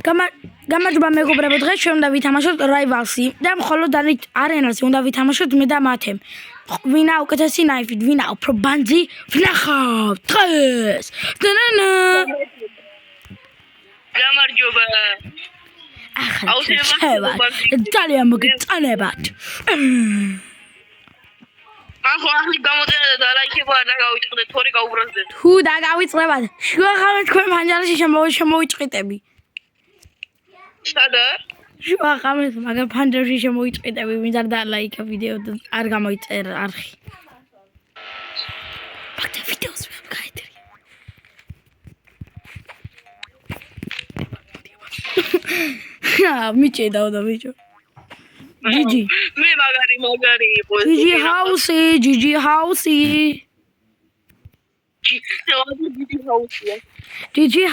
გამარჯობა მეგობრებო, დღეს ჩვენ უნდა ვითამაშოთ Rivals-ი და მხოლოდ არენაზე უნდა ვითამაშოთ მე და მათემ. ვინა უკეთესი ნაიფით, ვინა უფრო ბანძი, ვნახავთ დღეს. გამარჯობა. ძალიან მოგეწონებათ. ახლა გამოწერა და ლაიქება და გავიწყდეთ, თორე გაუბრაზდეთ. თუ დაგავიწყდებათ, შუახავეთ თქვენ ფანჯარაში შემოვიჭყიტები. სადა? შუახავეთ, მაგრამ ფანჯარაში შემოვიჭყიტები, ვინც არ დალაიქა ვიდეო და არ გამოიწერა არხი. მაგ ვიდეოს გაიწერე. მიჭედაო და ბიჭო. GG. მე მაგარი იყო. GG house. GG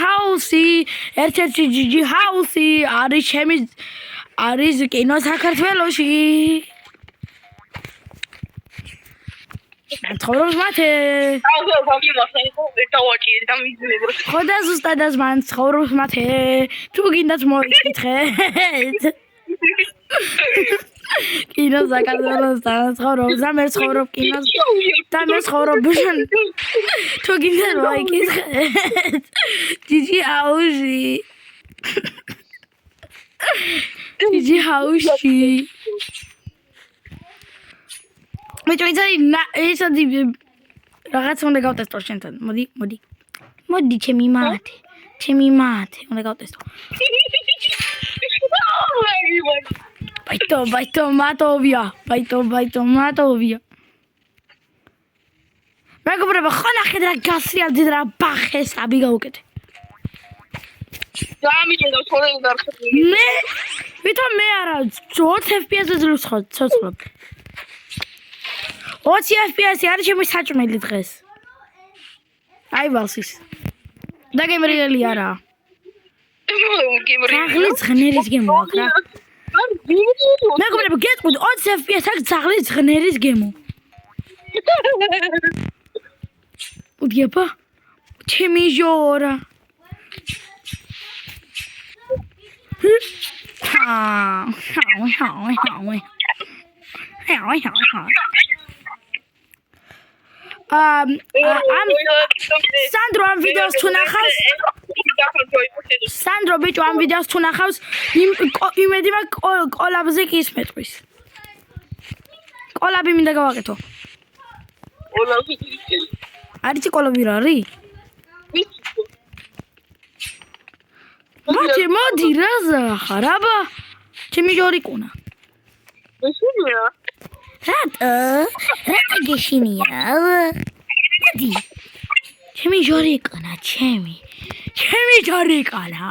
house. ერთ-ერთი GG house არის კინო საქართველოში. ცხოვრობს მათე. ხო და ზუსტად მან ცხოვრობს მათე. თუ გინდათ მოიკითხეთ. კინო საქართველოს ცხოვრობს და მე ცხოვრობ კინოს და მე ცხოვრობ თუ გინდათ მოიკითხეთ. GG house. მე წვიძარი ესადი რაღაც უნდა გავტესტო შენთან. მოდი ჩემი მათე უნდა გავტესტო. Baito matovia. მეგობრებო, ხო ნახეთ რა გასრიალდით რა ბახეს აბი გავუკეთე. გამიჯდა ხოლმე დარხეთ. მე ვითომ მე არა 20 FPS-ზე ცოცხლობ. 20 FPS არის ჩემი საჭმელი დღეს. აი ვალსის. და გემრიელი არა. ძაღლის ღნერის გემო აქ რა. მეგობრებო, გეტყვით 20 FPS აქვს ძაღლის ღნერის გემო. უდიება? ჩემი ჟორა. Sandro am videos tu nахავს. Sandro ბიჭო ამ ვიდეოს თუ ნახავს, იმედი მაქვს კოლაბზე კი ისმეტყვის. კოლაბი მინდა გავაკეთო. კოლაბი. არის კოლაბი რა არის? მოდი რაზა ხარ აბა? ჩემი ჟორი კუნა. გეშინია? რატო გეშინია? მოდი. ჩემი ჟორი კუნა, ჩემი ჟორი კუნა.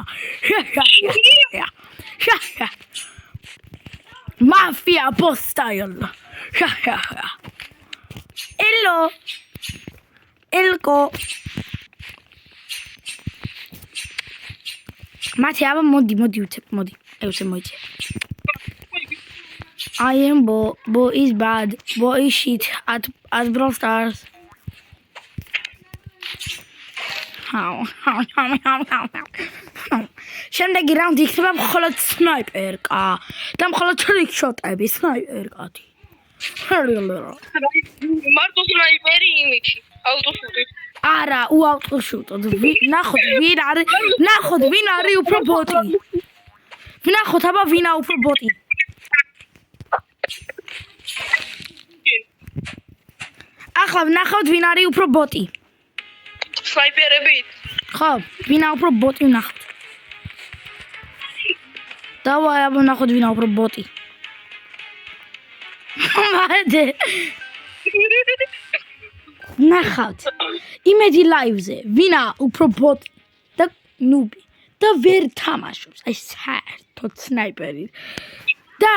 Mafia postyle. Elko. Mate, აბა მოდი უცებ, მოდი. ეუცე მოიცე. I am Bo is bad. Bo is shit at Brawl Stars. შემდეგი რაუნდი იქნება მხოლოდ სნაიპერკა და მხოლოდ ტრიკშოტები სნაიპერკათი. მარტო სნაიპერი იმითი, აუტოშუტი. არა, უაუტოშუტოდ. ნახოთ ვინ არის უფრო ბოტი. ვნახოთ აბა ვინა უფრო ბოტი. ახლა ვნახავთ ვინ არის უფრო ბოტი. სნაიპერებით. ხო, ვინა უფრო ბოტი ვნახავთ. დავაი აბა ვნახოთ ვინა უფრო ბოტი. მადე. ვნახავთ. იმედი ლაივზე ვინა უფრო ბოტი და ნუბი და ვერ თამაშობს. აი საერთოდ სნაიპერით. და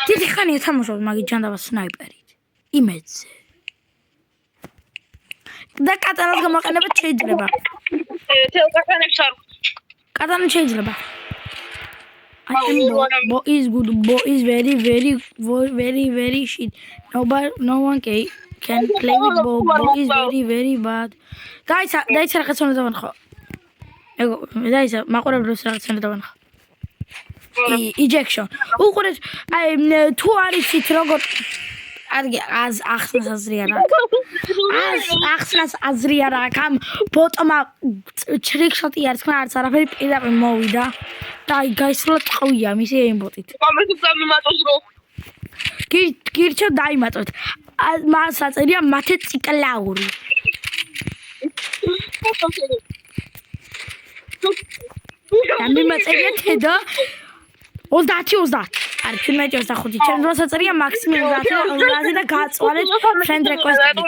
დიდი ხანია თამაშობ მაგის ჯანდაბა სნაიპერით. იმედზე. და კატანას გამოყენებად შეიძლება. თელკატანებს არ. კატანა შეიძლება. Bo is good. Bo is very shit. No one can play with Bo. Bo is very bad. Guys, that's a reason to და ისა მაყურებლებს რაღაცა დავანახა. Ejection. უყურეთ, აი თუ არიცით როგორ არგი ახსნას აზრი არა. ახსნას აზრი არა. ამ ბოტომა ტრიკშოტი არის, ხმა არც არაფერი პირდაპირ მოვიდა. და აი გაისროლა ტყუია მისი ემბოტით. გამიმატოს რო. გირჩევ დაიმატოთ. მას აწერია მათე ციკლაური. გამიმაწერია თედო 30 არის 17-25 ჩემს დროს აწერია მაქსიმუმ 30 და გაწვალეთ friend request-ი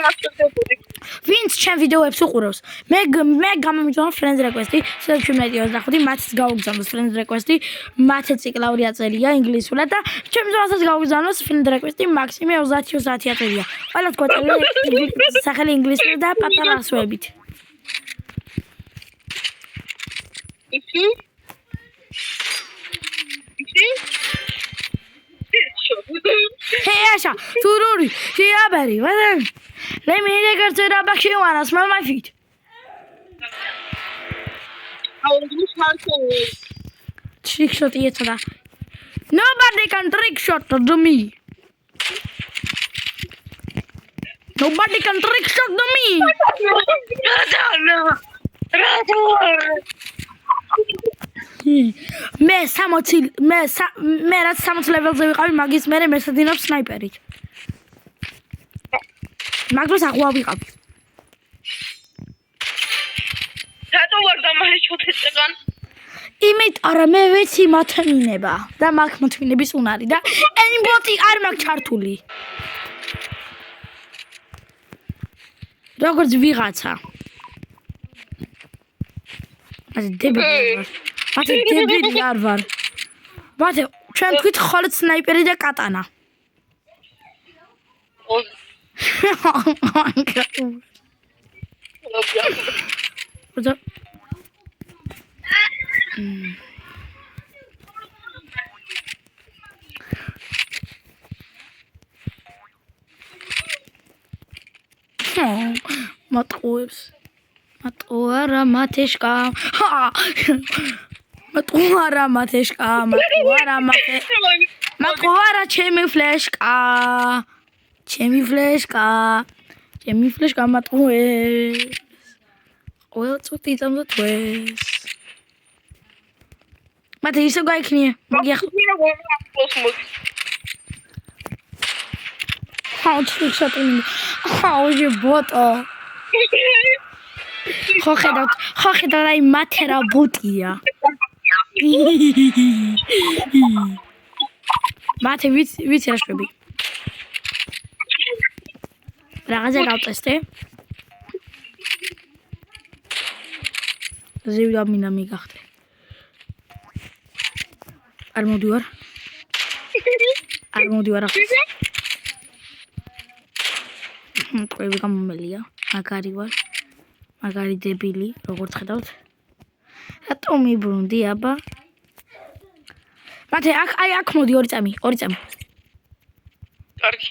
ვინც ჩემ ვიდეოებს უყურებს მე გამომიძღვნა friend request-ი 17-25 მათს გავუგზავნოს friend request-ი მათე ციკლაური აწერია ინგლისურად და ჩემს დროსაც გავუგზავნოს friend request-ი მაქსიმუმ 30 აწერია ყველას გვაწერია სახელი ინგლისურად და პატარა ასოებით Hey Asha, Tururi, Shiabari, let me take her to the back. She wanna smell my feet. Trick shot, yes, nobody can trick shot to me. Nobody can trick shot to me. მე 60 ლეველზე ვიყავი მაგის მერე მესადინობ სნაიპერით მაგდროს აღვა ვიყავ რატო ვარ დამაიჩოთეცგან იმიტომ რომ მე ვიცი მოთმინება და მაგ მოთმინების უნარი და ემბოტი არ მაქვს ჩართული როგორც ვიღაცა მათე დებილი არ ვარ. მათე ჩვენ თქვით ხოლმე სნაიპერი და კატანა. მატყუებს. მატყუარა მათეშკა. მატყუარა მათეშკა. მატყუარა ჩემი ფლეშკა. ჩემი ფლეშკა. ჩემი ფლეშკა მატყუეს. ყველა წუთი წამოთვეს. მათე ისე გაიქნია. How to shut in? How you bought all? ხოხედავთ აი მათერა ბოტია. მათე ვიცი რა შვები. რაღაცა გავწესტე. ზევდა მინდა მიგახტე. არ მოდივარ ახლა. თქვენი გამომელია. მაგარი ვარ. მაგარი დებილი, როგორც ხედავთ. რატომ მიბრუნდი, აბა? მათე აქ მოდი 2 წამი. კარგი.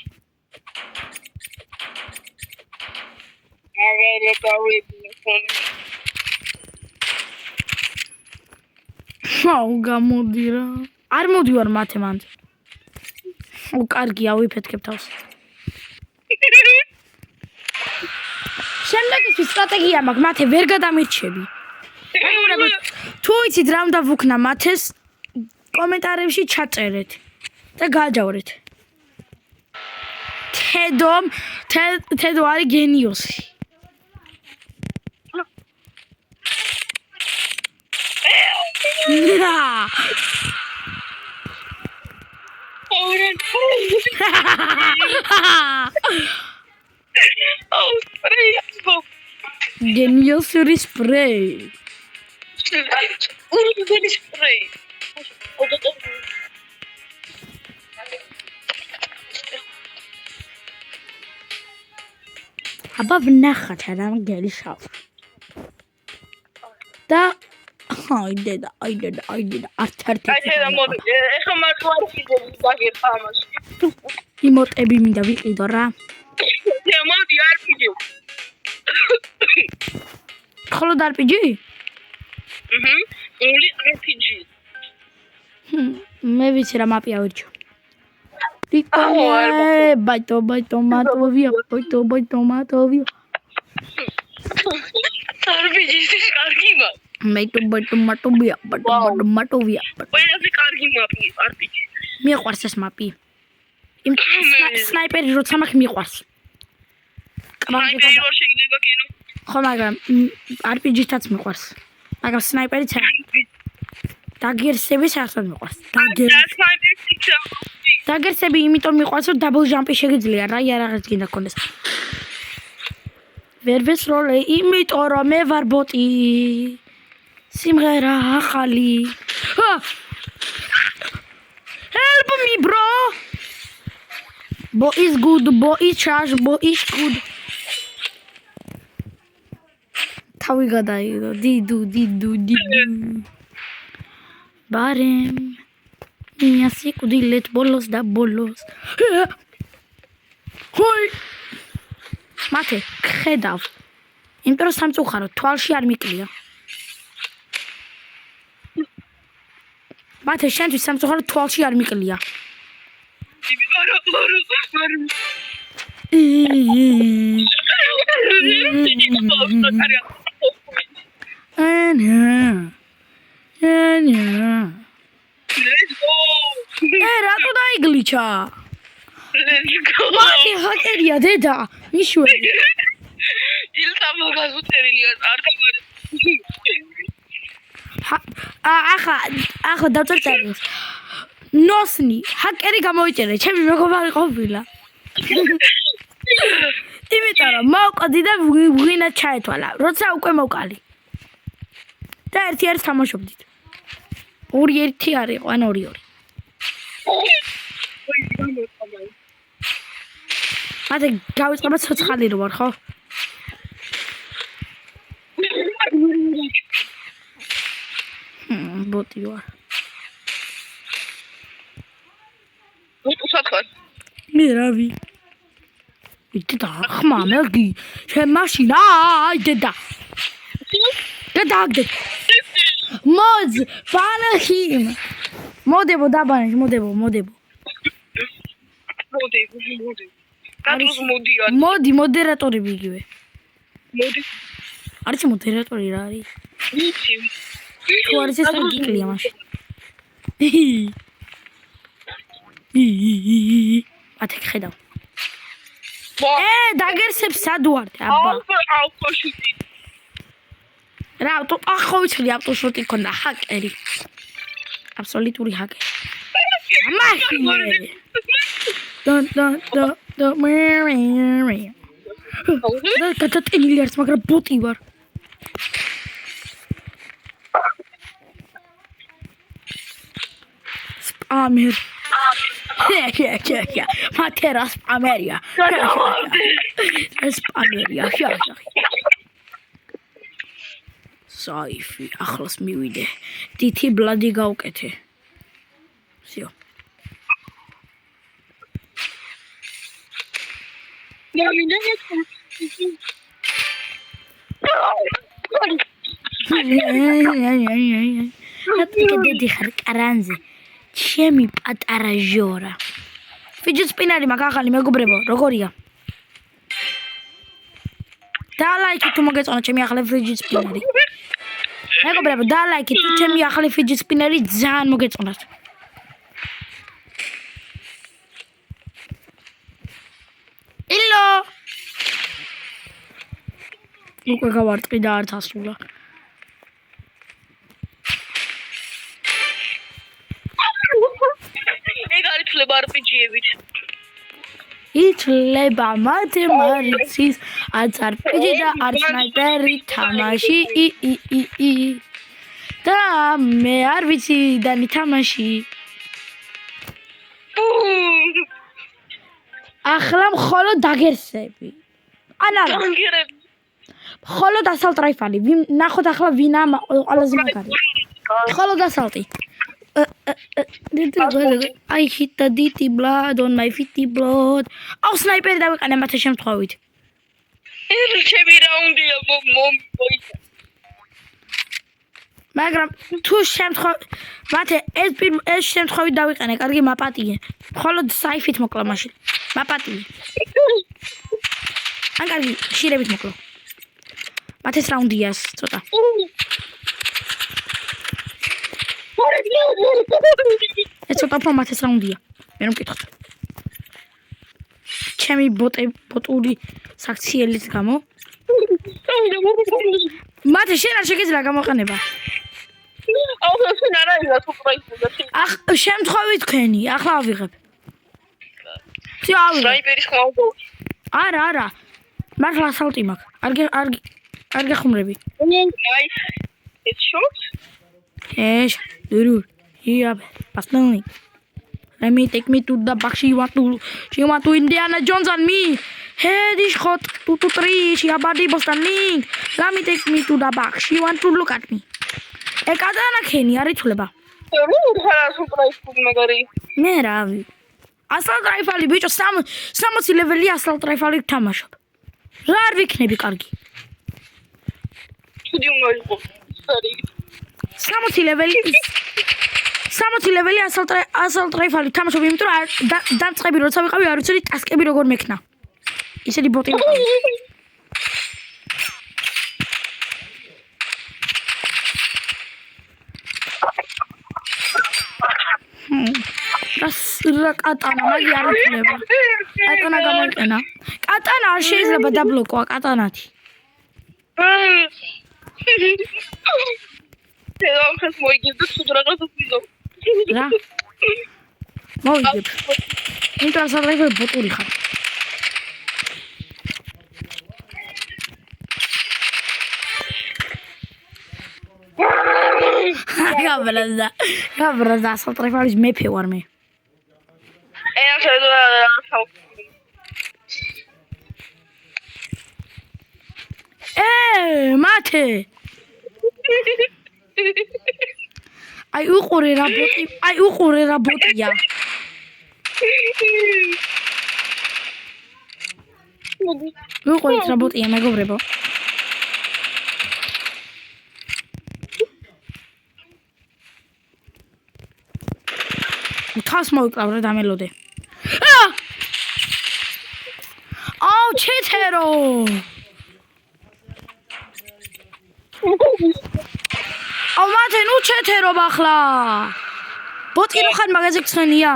გამოდი რა. არ მოდივარ მათე მანდ. კარგია, ვიფეთქებ თავს. შემდეგი სტრატეგია მაქვს, მათე ვერ გადამირჩები. თუ იცით რა უნდა ვუქნა მათეს, კომენტარებში ჩაწერეთ და გააჯავრეთ. თედო არის გენიოსი. Oh, spray. Geniosuri spray. Spray. აბა ვნახათ რა გელიშავ. და აი დედა არც და მოდი ეხლა მართლა ვაგერხა ამაში. იმოტები მინდა ვიყიდო რა. მოდი RPG. ხოლოდ RPG? Only RPG. მე ვიცი რა მაპი ავირჩო. ბაიტო მატოვია. RPG-ის კარგი მაპი. მატოვია. ყველაზე კარგი მაპი RPG. მიყვარს ეს მაპი. იმ სნაიპერი როცა მაქვს მიყვარს. სნაიპერი რო შეიძლება კინო. ხო, მაგრამ RPG-თაც მიყვარს. მაგრამ სნაიპერიც არა. დაგერსები საერთოდ მიყვარს. დაგერსები იმიტომ მიყვარს, რომ დაბლ ჯამპი შეგიძლია რა, რაღაც გინდა გქონდეს. ვერ ვესროლე, იმიტომ რომ მე ვარ ბოტი. სიმღერა ახალი. Help me, bro. Bo is good, bo is trash, bo is good. თავი გადაიღო, დიდუ. ბარემ. მიასი კუდილეთ ბოლოს და ბოლოს. ჰოი. მათე, ხედავ. იმიტომ რომ სამწუხარო თვალში არ მიკლია. მათე, შენთვის სამწუხარო თვალში არ მიკლია. რატო დაიგლიჩა? მათე ჰაკერია დედა, მიშველი. ილტა მოგაზუტერილია, არ გამარი. ახლა დავწერს. ნოსნი, ჰაკერი გამოიწერე, ჩემი მეგობარი ყოფილა. იმიტომ რომ მოვყდი და ვინა ჩაეთვალა. როცა უკვე მოვყალი. და ერთ თამაშობდით. 2-1 არ იყო, ან 2-2. მათე გავიწყება ცოცხალი რო ვარ, ხო? ბოტი ვარ. უსათქარ. მე რავი. იტა ხმა მეგი. შენ მაშინ დედა. დაგდე. მოძ ფანახიმ. მოდებო დაბანე, მოდებო. კადროს მოდიან. მოდი მოდერატორები იგივე. მოდი. არჩი მოდერატორი რა არის? ვიცი. თუ არის ეს გიკლია მაშინ. ათე ხედავ. დაგერსებს სადუარ აბა. აუხოშუტი. რა, თუ ახოვიცლი ავტოშოტი ქონდა ჰაკერი. აბსოლუტური ჰაკერი. ამაში. და მე. გადატენილი არის, მაგრამ ბოტი ვარ. სპამერ. მათერა სპამერია. სპამერია. საიფი, ახლოს მივიდე. დითი ბლადი გავკეთე. всё. დედი ხარ კარანზე. ჩემი პატარა ჟორა. ფიჯიტ სპინერი მაგ ახალი მეგობრებო, როგორია? და ლაიქი თუ მოგეწონა ჩემი ახალი ფიჯიტ სპინერი. მეგობრებო, და ლაიქი თუ ჩემი ახალი ფიჯიტ სპინერი ძალიან მოგეწონათ. ილო. უკვე გავარტყი და არ დასრულა. ითვლება RPG-ებით. ითვლება მათემატიკის, არც RPG და არც სნაიპერი თამაში. და მე არ ვიცი და ნითამაში. ახლა მხოლოდ დაგერსები. არა. მხოლოდ ასალტ რაიფალი. ნახოთ ახლა ვინა ყველაზე მაგარი. მხოლოდ ასალტი. I hit the DT blood on my fitty blood. აუ სნაიპერი დავიყანე მათე შემთხვევით. ჩემი რაუნდია მომი. მაგრამ თუ მათე ეს შემთხვევით დავიყენე, კარგი მაპატიე. მხოლოდ საიფით მოკლა მაშინ. მაპატიე. ან კარგი, შირებით მოკლა. მათეს რაუნდიას ცოტა. ეს ცოტა უფრო მათეს რაუნდია. მე რომ მკითხოთ. ჩემი ბოტური საქციელის გამო. მათე შენ არ შეგიძლია გამოყენება. შემთხვევით თქვენი, ახლა ავიღებ. სნაიპერის ხმაურდა. არა. მართლა ასალტი მაქვს. არ გეხუმრები. Headshot? Yes, durur. Yeah, personally. Let me take me to the back. She want to Indiana Jones on me. Hey, this hot 2 to 3. She a body standing. Let me take me to the back. She want to look at me. Ekadana kheni ari chuleba. მე რავი. ასალ ტრაიფალი ბიჭო 60 ლეველი ასალ ტრაიფალი თამაშობ. რა არ ვიქნები კარგი. ჩუდი უნდა იყოს. 60 ლეველი ასალ ტრაიფალი თამაშობ, იმიტომ რომ დამწყები როცა ვიყავი არ ვიცოდი ტასკები როგორ მექნა. ისეთი ბოტი ვიყავი. რა კატანა მაგი არ უთლება. კატანა გამოიყენა. კატანა არ შეიძლება დაბლოკოა კატანათი. ეს მოიგებდა თუ რაღაცა ვიზო. რა? მოვიგებ. იმიტომ რომ სადღაც ბოტური ხარ. გაბრაზა ასალტრიფალის მეფე ვარ მე. მათე. აი უყურე რა ბოტია. უყურეთ რა ბოტია მეგობრებო. ხავს მოვიკლავ რა დამელოდე. აუ ჩეთერო. აუ მათე ნუ ჩეთერო ახლა. ბოტი რო ხარ მაგაზე გცხენია.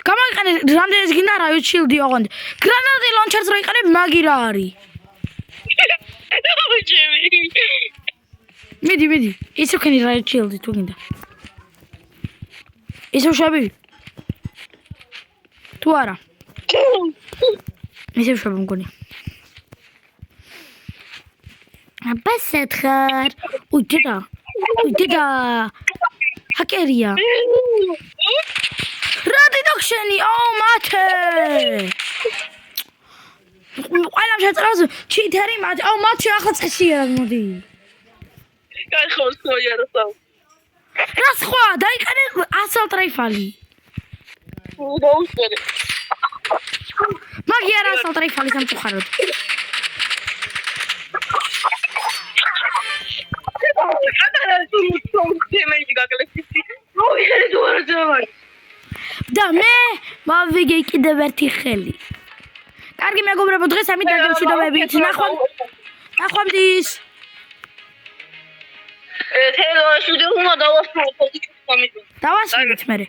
გამაიყენე რამდენიც გინდა რაიო შილდი ოღონდ. გრანატი ლონჩერს რო იყენებ მაგი რა არის. მიდი. ისე ვქენი რაიო შილდი თუ გინდა. ისე ვშები? თუ არა? ისე ვშები მგონი. აბასად ხარ. უჯდა. ჰაკერია. რა დიდოქშენი? აუ მათე. ყველა შეწრავს ჩიტერი მათე. აუ მათე ახლა წესია მოდი. კახო იარსა. რა სხვა დაიყენე ასალ ტრაიფალი. დაუსვერე. მაგი არა ასალ ტრაიფალი სამწუხაროდ. და მე მოვიგე კიდევ ერთი ხელი. კარგი მეგობრებო, დღეს ამით დაგემშვიდობებით. ნახვამდის. თელო შუდი უნდა დავასრულოთ. დავასრულეთ მერე.